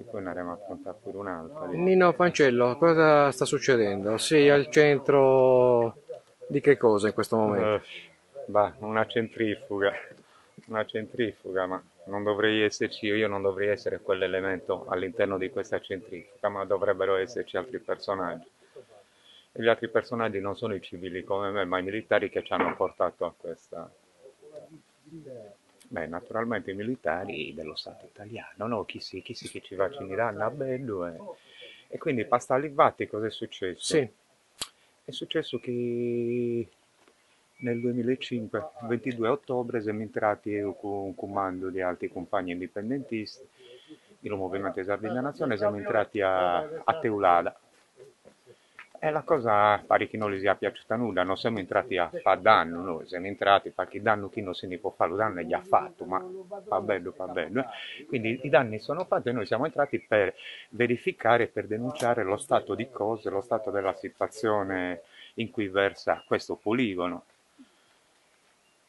poi ne avremo affrontato pure un'altra lì. Nino Pancello, cosa sta succedendo? Sei al centro di che cosa in questo momento? Eh, bah, una centrifuga, ma non dovrei esserci io non dovrei essere quell'elemento all'interno di questa centrifuga, ma dovrebbero esserci altri personaggi. E gli altri personaggi non sono i civili come me, ma i militari che ci hanno portato a questa. Beh, naturalmente i militari dello Stato italiano, no? Chi sì che ci vacciniranno a bello. E quindi pasta all'invati cosa è successo? Sì, È successo che nel 2005, il 22 ottobre, siamo entrati con un comando di altri compagni indipendentisti del Movimento di Sardegna Nazione, siamo entrati a Teulada. E la cosa pare che non gli sia piaciuta nulla, non siamo entrati a fare danno, noi siamo entrati perché danno chi non se ne può fare, lo danno gli ha fatto, ma fa bello, fa bello. Quindi i danni sono fatti e noi siamo entrati per verificare, per denunciare lo stato di cose, lo stato della situazione in cui versa questo poligono.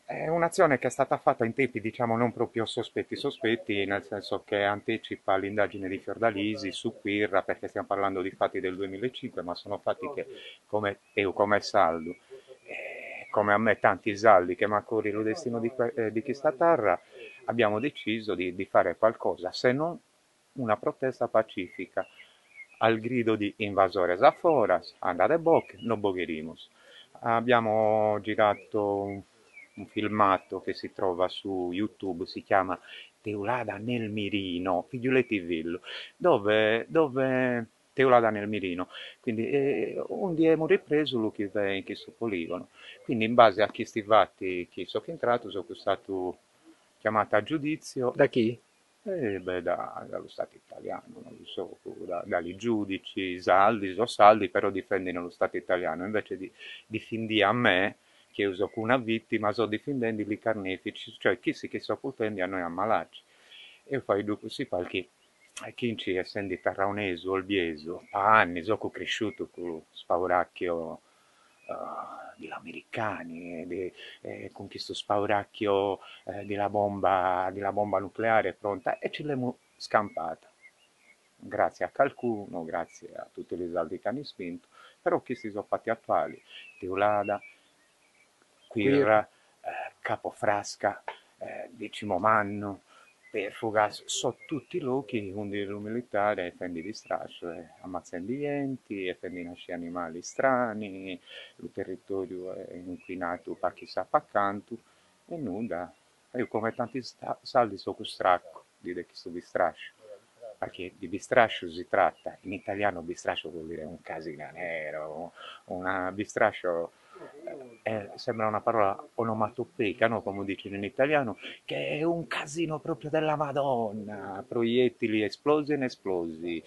È un'azione che è stata fatta in tempi, diciamo, non proprio sospetti, nel senso che anticipa l'indagine di Fiordalisi su Quirra, perché stiamo parlando di fatti del 2005, ma sono fatti che, come io, come Saldo, come a me tanti saldi che mi accori il destino di questa terra, abbiamo deciso di fare qualcosa, se non una protesta pacifica, al grido di invasores aforas, andate boc, no bogherimus. Abbiamo girato un filmato che si trova su YouTube, si chiama Teulada nel Mirino, figlioletti villo, dove Teulada nel Mirino. Quindi un di abbiamo ripreso lo che è in questo poligono. Quindi in base a chi stivati, chi so che è entrato, sono stato chiamato a giudizio da chi? beh, dallo Stato italiano, non lo so, dagli giudici, saldi, so saldi, però difendono lo Stato italiano, invece di difendi a me, che uso una vittima, sto difendendo i carnefici, cioè chi si che sto potendo a noi ammalarci. E poi dopo si fa che chi ci essendo tarraonese o albieso, a anni sono cresciuto con spauracchio di americani, con questo spauracchio della bomba nucleare pronta e ce l'abbiamo scampata. Grazie a qualcuno, grazie a tutti i soldi che hanno spinto, però questi sono fatti attuali. Teulada, Qui Quirra, Capofrasca, Decimo Manno, Perfugas, sono tutti luoghi onde il militare fendi di strascio, ammazzando gente, e fendi nasci animali strani, il territorio è inquinato per chissà accanto, e nulla. Io come tanti saldi so costracco di questo bistrascio, perché di bistrascio si tratta, in italiano bistrascio vuol dire un casino nero, una bistrascio sembra una parola onomatopeica, no? Come dicono in italiano, che è un casino proprio della Madonna, proiettili esplosi e inesplosi,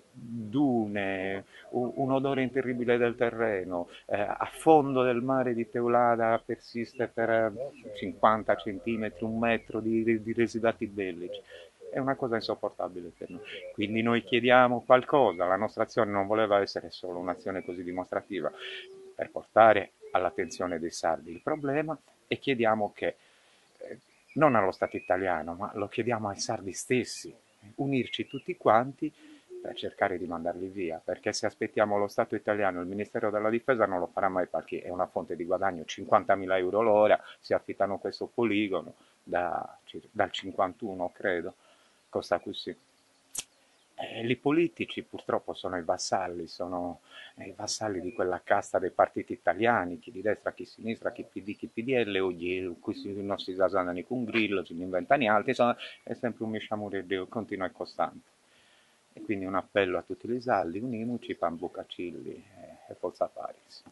dune, un odore terribile del terreno, a fondo del mare di Teulada persiste per 50 centimetri, un metro di residui bellici. È una cosa insopportabile per noi. Quindi noi chiediamo qualcosa, la nostra azione non voleva essere solo un'azione così dimostrativa per portare all'attenzione dei sardi il problema e chiediamo che non allo Stato italiano, ma lo chiediamo ai sardi stessi, unirci tutti quanti per cercare di mandarli via, perché se aspettiamo lo Stato italiano, il Ministero della Difesa non lo farà mai perché è una fonte di guadagno, 50.000 euro l'ora, si affittano questo poligono dal 51 credo, costa così. I politici purtroppo sono sono i vassalli di quella casta dei partiti italiani, chi di destra, chi di sinistra, chi PD, chi PDL, oggi questi non si zasannano con Grillo, si inventano altri, insomma è sempre un misciamureggio continuo e costante. E quindi un appello a tutti i saldi, uniamoci, pan bucacilli e forza Paris.